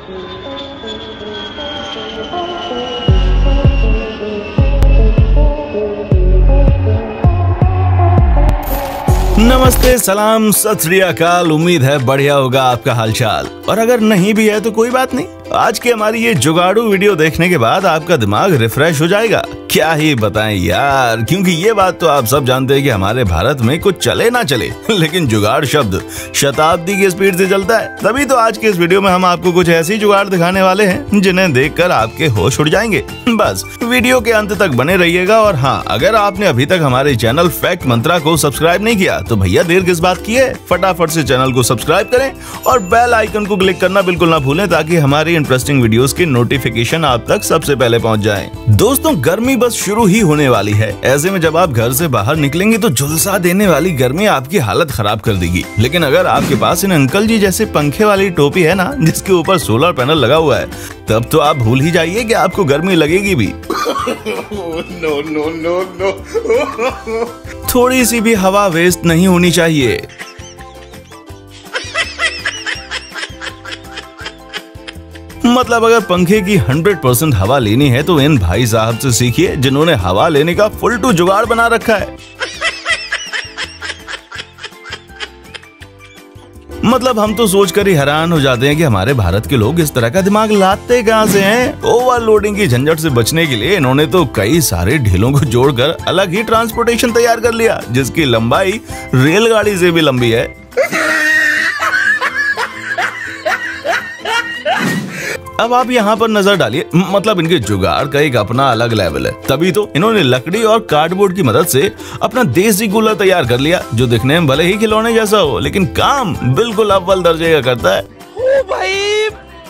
नमस्ते, सलाम, सत श्री अकाल। उम्मीद है बढ़िया होगा आपका हालचाल, और अगर नहीं भी है तो कोई बात नहीं। आज की हमारी ये जुगाड़ू वीडियो देखने के बाद आपका दिमाग रिफ्रेश हो जाएगा। क्या ही बताएं यार, क्योंकि ये बात तो आप सब जानते हैं कि हमारे भारत में कुछ चले ना चले, लेकिन जुगाड़ शब्द शताब्दी की स्पीड से चलता है। तभी तो आज के इस वीडियो में हम आपको कुछ ऐसी जुगाड़ दिखाने वाले हैं जिन्हें देखकर आपके होश उड़ जाएंगे। बस वीडियो के अंत तक बने रहिएगा। और हाँ, अगर आपने अभी तक हमारे चैनल फैक्ट मंत्रा को सब्सक्राइब नहीं किया तो भैया देर किस बात की है, फटाफट से चैनल को सब्सक्राइब करें और बेल आइकन को क्लिक करना बिल्कुल ना भूलें, ताकि हमारी इंटरेस्टिंग वीडियोस की नोटिफिकेशन आप तक सबसे पहले पहुंच जाए। दोस्तों, गर्मी बस शुरू ही होने वाली है। ऐसे में जब आप घर से बाहर निकलेंगे तो झुलसा देने वाली गर्मी आपकी हालत खराब कर देगी। लेकिन अगर आपके पास इन अंकल जी जैसे पंखे वाली टोपी है ना, जिसके ऊपर सोलर पैनल लगा हुआ है, तब तो आप भूल ही जाइए कि आपको गर्मी लगेगी भी। No no no no. थोड़ी सी भी हवा वेस्ट नहीं होनी चाहिए। मतलब अगर पंखे की 100% हवा लेनी है तो इन भाई साहब से सीखिए, जिन्होंने हवा लेने का फुल टू जुगाड़ बना रखा है। मतलब हम तो सोचकर ही हैरान हो जाते हैं कि हमारे भारत के लोग इस तरह का दिमाग लाते कहां से हैं। ओवरलोडिंग की झंझट से बचने के लिए इन्होंने तो कई सारे ढीलों को जोड़कर अलग ही ट्रांसपोर्टेशन तैयार कर लिया, जिसकी लंबाई रेलगाड़ी से भी लंबी है। अब आप यहाँ पर नजर डालिए, मतलब इनके जुगाड़ का एक अपना अलग लेवल है। तभी तो इन्होंने लकड़ी और कार्डबोर्ड की मदद से अपना देसी कूलर तैयार कर लिया, जो दिखने में भले ही खिलौने जैसा हो, लेकिन काम बिल्कुल अव्वल दर्जे का करता है। ओ भाई,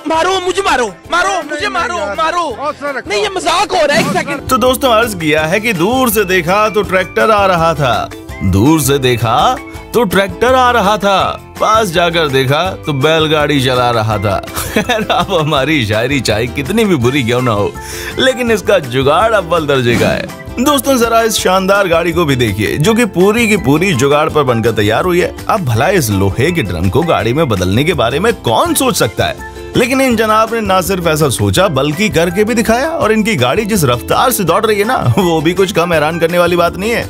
मारो मुझे, मारो मारो मुझे, मारो मारो, नहीं ये मजाक हो रहा है। एक सेकंड। तो दोस्तों, अर्ज किया है कि दूर से देखा तो ट्रैक्टर आ रहा था, दूर से देखा तो ट्रैक्टर आ रहा था, पास जाकर देखा तो बैलगाड़ी चला रहा था। खैर, अब हमारी शायरी चाहे कितनी भी बुरी क्यों ना हो, लेकिन इसका जुगाड़ अव्वल दर्जे का है। दोस्तों, जरा इस शानदार गाड़ी को भी देखिए, जो कि पूरी की पूरी जुगाड़ पर बनकर तैयार हुई है। अब भला इस लोहे के ड्रम को गाड़ी में बदलने के बारे में कौन सोच सकता है, लेकिन इन जनाब ने ना सिर्फ ऐसा सोचा बल्कि करके भी दिखाया। और इनकी गाड़ी जिस रफ्तार से दौड़ रही है ना, वो भी कुछ कम हैरान करने वाली बात नहीं है।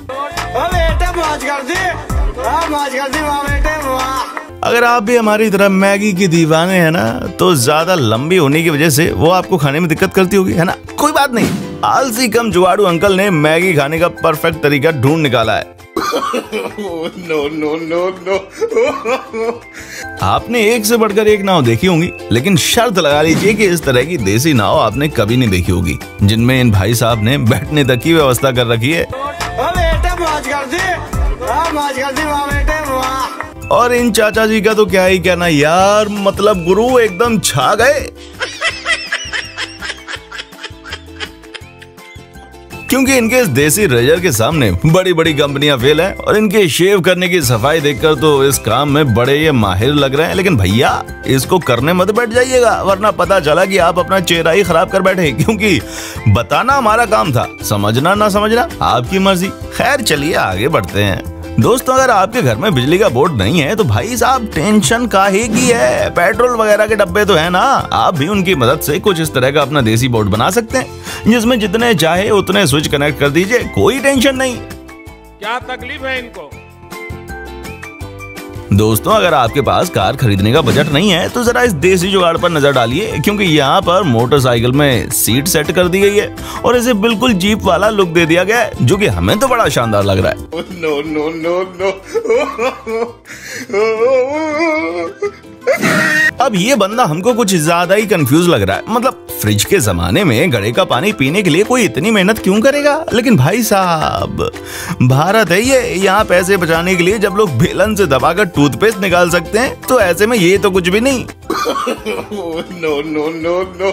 अगर आप भी हमारी तरह मैगी की दीवाने हैं ना, तो ज्यादा लंबी होने की वजह से वो आपको खाने में दिक्कत करती होगी, है ना? कोई बात नहीं, आलसी कम जुगाड़ू अंकल ने मैगी खाने का परफेक्ट तरीका ढूंढ निकाला है। No no no no. आपने एक से बढ़कर एक नाव देखी होंगी, लेकिन शर्त लगा लीजिए कि इस तरह की देसी नाव आपने कभी नहीं देखी होगी, जिनमें इन भाई साहब ने बैठने तक की व्यवस्था कर रखी है। और इन चाचा जी का तो क्या ही कहना यार, मतलब गुरु एकदम छा गए। क्योंकि इनके इस देसी रेजर के सामने बड़ी बड़ी कंपनियां फेल हैं, और इनके शेव करने की सफाई देखकर तो इस काम में बड़े ये माहिर लग रहे हैं। लेकिन भैया, इसको करने मत बैठ जाइएगा, वरना पता चला कि आप अपना चेहरा ही खराब कर बैठे। क्योंकि बताना हमारा काम था, समझना ना समझना आपकी मर्जी। खैर, चलिए आगे बढ़ते हैं। दोस्तों, अगर आपके घर में बिजली का बोर्ड नहीं है तो भाई साहब टेंशन काहे की है, पेट्रोल वगैरह के डब्बे तो है ना। आप भी उनकी मदद से कुछ इस तरह का अपना देसी बोर्ड बना सकते हैं, जिसमें जितने चाहे उतने स्विच कनेक्ट कर दीजिए, कोई टेंशन नहीं। क्या तकलीफ है इनको? दोस्तों, अगर आपके पास कार खरीदने का बजट नहीं है तो जरा इस देसी जुगाड़ पर नजर डालिए, क्योंकि यहाँ पर मोटरसाइकिल में सीट सेट कर दी गई है और इसे बिल्कुल जीप वाला लुक दे दिया गया है, जो कि हमें तो बड़ा शानदार लग रहा है। No no no no. अब ये बंदा हमको कुछ ज्यादा ही कंफ्यूज लग रहा है। मतलब फ्रिज के जमाने में घड़े का पानी पीने के लिए कोई इतनी मेहनत क्यों करेगा? लेकिन भाई साहब, भारत है ये, यहाँ पैसे बचाने के लिए जब लोग बेलन से दबाकर टूथपेस्ट निकाल सकते हैं, तो ऐसे में ये तो कुछ भी नहीं। No no no no.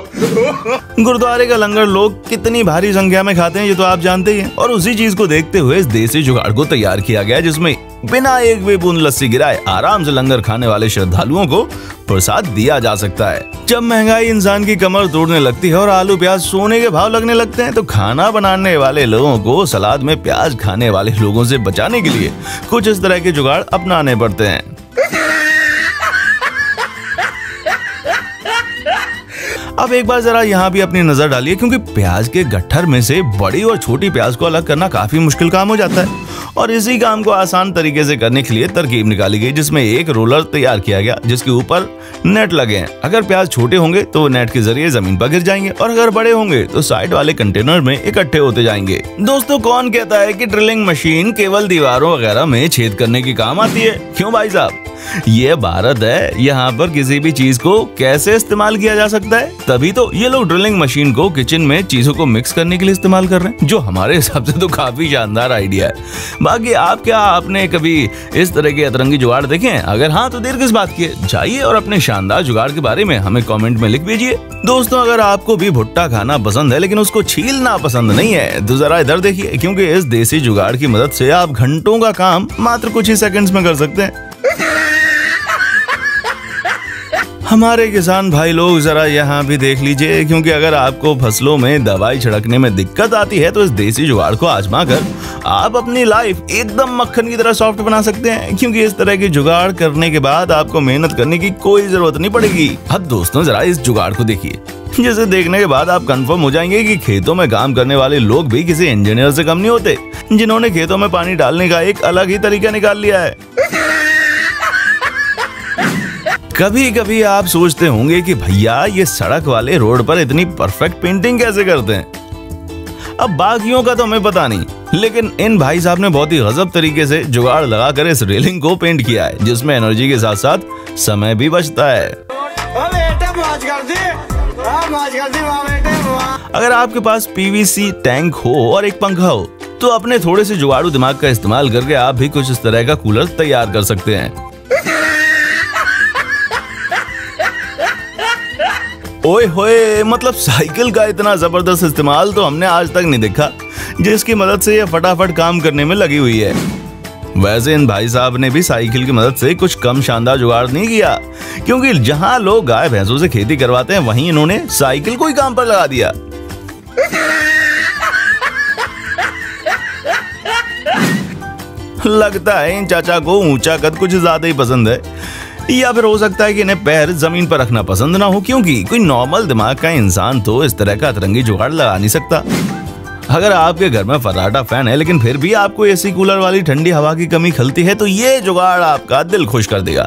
गुरुद्वारे का लंगर लोग कितनी भारी संख्या में खाते हैं ये तो आप जानते ही हैं, और उसी चीज को देखते हुए इस देसी जुगाड़ को तैयार किया गया, जिसमें बिना एक भी बूंद लस्सी गिराए आराम से लंगर खाने वाले श्रद्धालुओं को प्रसाद दिया जा सकता है। जब महंगाई इंसान की कमर तोड़ने लगती है और आलू प्याज सोने के भाव लगने लगते हैं, तो खाना बनाने वाले लोगों को सलाद में प्याज खाने वाले लोगों से बचाने के लिए कुछ इस तरह के जुगाड़ अपनाने पड़ते हैं। अब एक बार जरा यहाँ भी अपनी नजर डालिए, क्योंकि प्याज के गट्ठर में से बड़ी और छोटी प्याज को अलग करना काफी मुश्किल काम हो जाता है। और इसी काम को आसान तरीके से करने के लिए तरकीब निकाली गई, जिसमें एक रोलर तैयार किया गया जिसके ऊपर नेट लगे हैं। अगर प्याज छोटे होंगे तो नेट के जरिए जमीन पर गिर जाएंगे, और अगर बड़े होंगे तो साइड वाले कंटेनर में इकट्ठे होते जाएंगे। दोस्तों, कौन कहता है कि ड्रिलिंग मशीन केवल दीवारों वगैरह में छेद करने की काम आती है? क्यों भाई साहब, ये भारत है, यहाँ पर किसी भी चीज को कैसे इस्तेमाल किया जा सकता है। तभी तो ये लोग ड्रिलिंग मशीन को किचन में चीजों को मिक्स करने के लिए इस्तेमाल कर रहे हैं, जो हमारे हिसाब से तो काफी शानदार आइडिया है। बाकी आपने कभी इस तरह के अतरंगी जुगाड़ देखे हैं? अगर हाँ तो देर किस बात की है, जाइए और अपने शानदार जुगाड़ के बारे में हमें कमेंट में लिख दीजिए। दोस्तों, अगर आपको भी भुट्टा खाना पसंद है लेकिन उसको छीलना पसंद नहीं है तो जरा इधर देखिए, क्योंकि इस देसी जुगाड़ की मदद से आप घंटों का काम मात्र कुछ ही सेकंड्स में कर सकते हैं। हमारे किसान भाई लोग जरा यहाँ भी देख लीजिए, क्योंकि अगर आपको फसलों में दवाई छिड़कने में दिक्कत आती है तो इस देसी जुगाड़ को आजमा कर आप अपनी लाइफ एकदम मक्खन की तरह सॉफ्ट बना सकते हैं, क्योंकि इस तरह की जुगाड़ करने के बाद आपको मेहनत करने की कोई जरूरत नहीं पड़ेगी। अब दोस्तों, जरा इस जुगाड़ को देखिए, जिसे देखने के बाद आप कंफर्म हो जाएंगे कि खेतों में काम करने वाले लोग भी किसी इंजीनियर से कम नहीं होते, जिन्होंने खेतों में पानी डालने का एक अलग ही तरीका निकाल लिया है। कभी कभी आप सोचते होंगे कि भैया ये सड़क वाले रोड पर इतनी परफेक्ट पेंटिंग कैसे करते हैं। अब बाकियों का तो हमें पता नहीं, लेकिन इन भाई साहब ने बहुत ही गजब तरीके से जुगाड़ लगाकर इस रेलिंग को पेंट किया है, जिसमें एनर्जी के साथ साथ समय भी बचता है। अगर आपके पास पीवीसी टैंक हो और एक पंखा हो तो अपने थोड़े से जुगाड़ू दिमाग का इस्तेमाल करके आप भी कुछ इस तरह का कूलर तैयार कर सकते हैं। ओए होए, मतलब साइकिल का इतना जबरदस्त इस्तेमाल तो हमने आज तक नहीं देखा, जिसकी मदद से ये फटाफट काम करने में लगी हुई है। वैसे इन भाई साहब ने भी साइकिल की मदद से कुछ कम शानदार जुगाड़ नहीं किया, क्योंकि जहां लोग गाय भैंसों से खेती करवाते हैं वहीं इन्होंने साइकिल को ही काम पर लगा दिया। लगता है इन चाचा को ऊंचा कद कुछ ज्यादा ही पसंद है, या फिर हो सकता है कि इन्हें पैर जमीन पर रखना पसंद ना हो, क्योंकि कोई नॉर्मल दिमाग का इंसान तो इस तरह का अतरंगी जुगाड़ लगा नहीं सकता। अगर आपके घर में फर्राटा फैन है लेकिन फिर भी आपको एसी कूलर वाली ठंडी हवा की कमी खलती है तो ये जुगाड़ आपका दिल खुश कर देगा।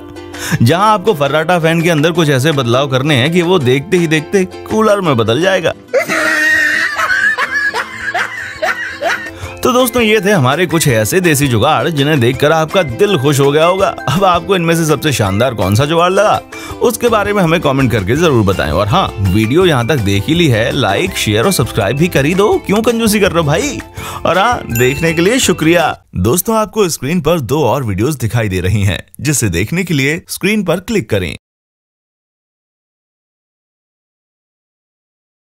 जहां आपको फर्राटा फैन के अंदर कुछ ऐसे बदलाव करने हैं कि वो देखते ही देखते कूलर में बदल जाएगा। तो दोस्तों, ये थे हमारे कुछ ऐसे देसी जुगाड़ जिन्हें देखकर आपका दिल खुश हो गया होगा। अब आपको इनमें से सबसे शानदार कौन सा जुगाड़ लगा, उसके बारे में हमें कमेंट करके जरूर बताएं। और हाँ, वीडियो यहाँ तक देख ही ली है, लाइक शेयर और सब्सक्राइब भी कर ही दो, क्यों कंजूसी कर रहे हो भाई। और हाँ, देखने के लिए शुक्रिया। दोस्तों, आपको स्क्रीन पर 2 और वीडियोस दिखाई दे रही हैं, जिसे देखने के लिए स्क्रीन पर क्लिक करें।